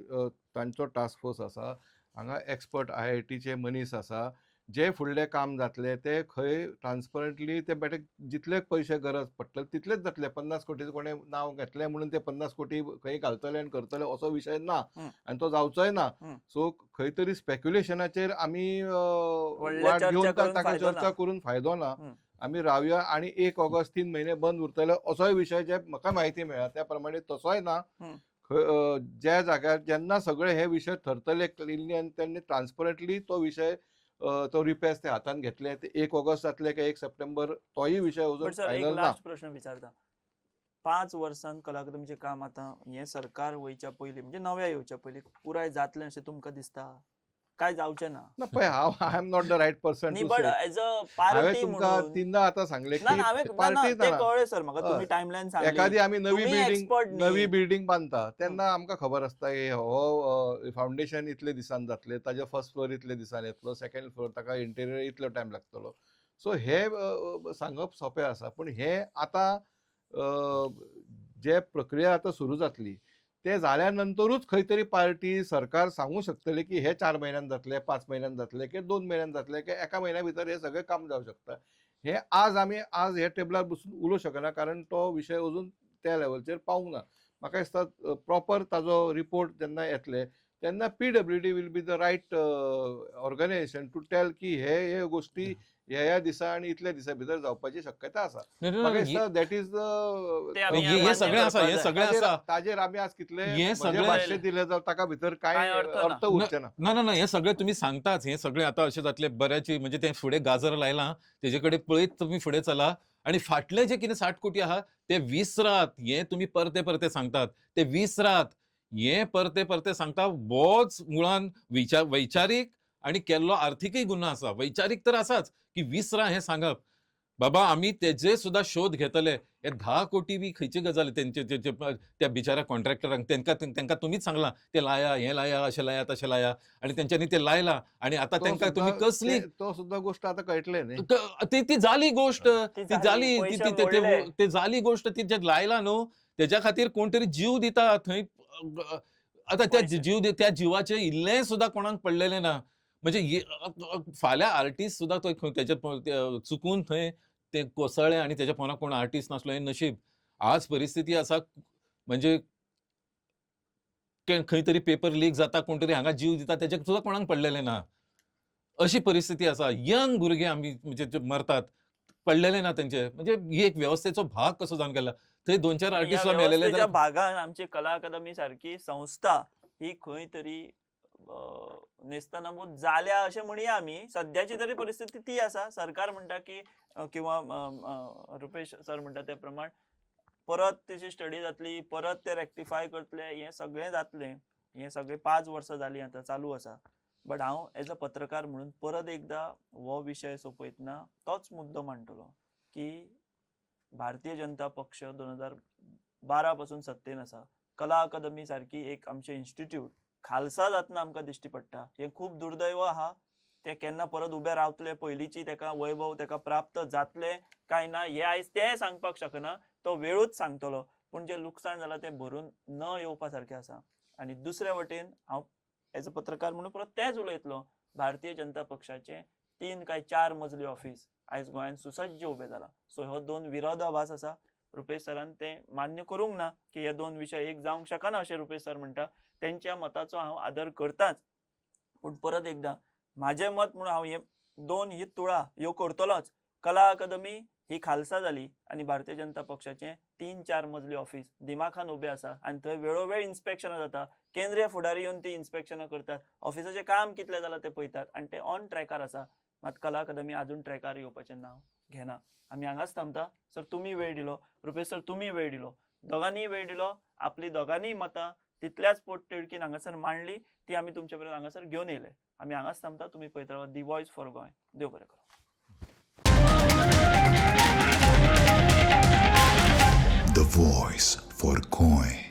तांचो टास्क फोर्स आसा हांगा एक्सपर्ट IITचे मनीस आसा जे फुडले काम जातले ते खंय ट्रान्सपरंटली ते बेटे जितले पयशे गरज पडटले तितलेच जातले 50 कोटीचें कोणें नांव घेतलें म्हणून ते 50 कोटी खंय घालतले आनी करतले असो विशय ना आनी तो जावचोय ना. सो खंय तरी स्पेक्युलेशनाचेर आमी वाट घेवन ताका चर्चा करून फायदो ना. आमी रावया आणि 1 ऑगस्ट 3 महिने बंद उरतले असोय विषय जे म्हाका म्हायती मेळ्ळा त्या प्रमाणे तसोय ना. ज्या जाग्यार जेन्ना सगळे हे विशय थरतले क्लिनली आनी त्यांनी ट्रान्सपरंटली तो विषय तो रिपेस ते हातान घेतले ते 1 ऑगस्ट जातले की 1 सप्टेंबर तोही विषय अजून फायनल ना.
लास्ट प्रश्न विचारता 5 वर्सांत कला अकादमीचे काम आता हे सरकार वयच्या पयलीं म्हणजे नव्या येवच्या पयलीं पुराय जातलें अशें तुमकां दिसता काय जावचें ना?
ना पळय हांव I am not the right person
न्ही
to
but
say.
As a
हांवें
पार्टी
तुमकां
म्हणून
तीनदा आतां सांगले
ना
की
हांवें ना
पार्टी
ते कळ्ळें सर म्हाका
हय.
तुम्ही टायमलायन सांगली.
एखादी आमी
तुम्ही expert न्ही.
नवी बिल्डिंग बांदता तेन्ना आमकां खबर आसता की हो फावंडेशन इतले दिसान जातले ताजे फर्स्ट फ्लोर इतले दिसान येतलो सेकंड फ्लोर ताका इंटेरियर इतलो टायम लागतलो. सो हे सांगप सोंपें आसा पूण हे आतां जे प्रक्रिया आतां सुरू जातली ते जाल्या नंतरूच खंय तरी पार्टी सरकार सांगू शकतले की हे 4 महिन्यान जातले 5 महिन्यान जातले की 2 महिन्यान जातले की एका म्हयन्या भितर हे सगळे काम जावं शकता. हे आज हे टेबलार बसून उलोवंक शकना कारण तो विषय अजून त्या लेवलचेर पावूंक ना. म्हाका दिसता प्रॉपर ताजो रिपोर्ट जेन्ना येतले तेन्ना PWD will be the right organisation to tell की हे गोष्टी ह्या दिसा आणि इतल्या दिसा भितर जावपाची शक्यता आसा. म्हाका दिसता दॅट इज
हे सगळे आसा हे सगळे आसा
ताजेर आमी आज कितले
हे सगळे
भाष्य दिले जाल्यार ताका भितर काय अर्थ उरचे ना.
ना ना ना हे सगळे तुम्ही सांगताच हे सगळे आता असे जातले बऱ्याची म्हणजे ते फुडें गाजर लायला तेजेकडे पळयत तुम्ही फुडें चला आणि फाटले जे कितें 60 कोटी आहा ते विसरात. हे तुम्ही परते परते सांगतात ते विसरात. हे परते सांगता बोच मुळान वैचारीक आणि केल्लो आर्थिकय गुन्हा आसा. वैचारीक तर आसाच की विसरा हे सांगप. बाबा आम्ही तेजे सुद्धा शोध घेतले हे 10 कोटी बी खंयची गजाल त्यांचे त्या बिचाऱ्या कॉन्ट्रॅक्टरांक त्यांका तुम्हीच सांगला ते लाया हे लाया अशें लाया तशें लाया आणि त्यांच्यानी ते लायला आणि आता त्यांका तुम्ही कसली
तो सुद्धा गोष्ट आता कळटले न्ही.
ती झाली गोष्ट ती झाली
पैसे मोडले.
ते झाली गोष्ट ती जे लायला न्हू त्याच्या खातीर कोण तरी जीव दिता थंय आता त्या जीवाचे इल्लें सुद्धा कोणाक पडलेले ना. म्हणजे फाल्यां आर्टिस्ट सुद्धा तो त्याच्या चुकून थंय ते कोसळ्ळे आणि त्याच्या पोंदा कोण आर्टिस्ट नासलो हे नशीब. आज परिस्थिती आसा म्हणजे खंय तरी पेपर लीक जाता कोण तरी हांगा जीव दिता त्याच्या सुद्धा कोणाक पडलेले ना. अशी परिस्थिती आसा. यंग भुरगे आमी म्हणजे मरतात पडलेले ना त्यांचे म्हणजे ही एक व्यवस्थेचो भाग कसो जावन गेला. थंय 2-4 आर्टिस्ट मेलेले
त्या भागान आमची कला अकादमी सारखी संस्था ही खंय तरी नेस्तनाबूत जाल्या अशें म्हणया आमी. सध्याची तरी परिस्थिती ती आसा. सरकार म्हणटा की किंवा रुपेश सर म्हणटा त्या प्रमाण परत तेची स्टडी जातली परत ते रेक्टिफाय करतले हे सगळें जातलें. हे सगळे 5 वर्सां जालीं आतां चालू आसा. बट हांव एज अ पत्रकार म्हणून परत एकदा हो विशय सोपयतना तोच मुद्दो मांडटलो की भारतीय जनता पक्ष 2012 पासून सत्तेन आसा. कला अकादमी सारखी एक आमचे इन्स्टिट्यूट खालसा जातना आमकां दिश्टी पडटा. हे खूब दुर्दैव आहा. ते केन्ना परत उबे रावतले, पयलींची तेका वैभव तेका प्राप्त जातले काय ना हे आयज ते सांगपाक शकना, तो वेळूच सांगतलो. पूण जे लुकसाण जालां ते भरून न येवपा सारखें आसा. आनी दुसरे वटेन हांव एज अ पत्रकार म्हणून परत तेच उलयतलो. भारतीय जनता पक्षाचे 3 काय 4 मजली ऑफिस आयज गोंयांत सुसज्ज उबे जाला. सो हो 2 विरोधाभास आसा. रुपेश सरान ते मान्य करूंक ना की हे 2 विशय एक जावंक शकना अशें रुपेश सर म्हणटा. तेंच्या मताचो हांव आदर करताच. पूण परत एकदा माझे मत म्हणून हांव हे 2 ही तुळा ह्यो करतलोच. कला अकादमी ही खालसा जाली आनी भारतीय जनता पक्षाचे 3-4 मजली ऑफिस दिमाखान उबे आसा आनी थंय वेळोवेळ इन्स्पेक्शनां जाता. केंद्रीय फुडारी येवन ती इन्स्पेक्शनां करतात. ऑफिसाचें काम कितलें जालां तें पळयतात आनी ते ऑन ट्रॅकार आसा. मात कला अकादमी आजून ट्रॅकार येवपाचें नांव घेना. आमी हांगाच थांबता. सर तुमी वेळ दिलो, रुपेश सर तुमी वेळ दिलो, दोगांनी वेळ दिलो. आपली दोगांनी मतां तितल्याच पोटतिडकीन हांगासर मांडली. ती आमी तुमचे पर्यंत हांगासर घेवन येयले. आमी हांगाच थांबता. तुमी पळयता रावा दी वॉयस फॉर गोंय. देव बरें करूं.
The Voice for Goy.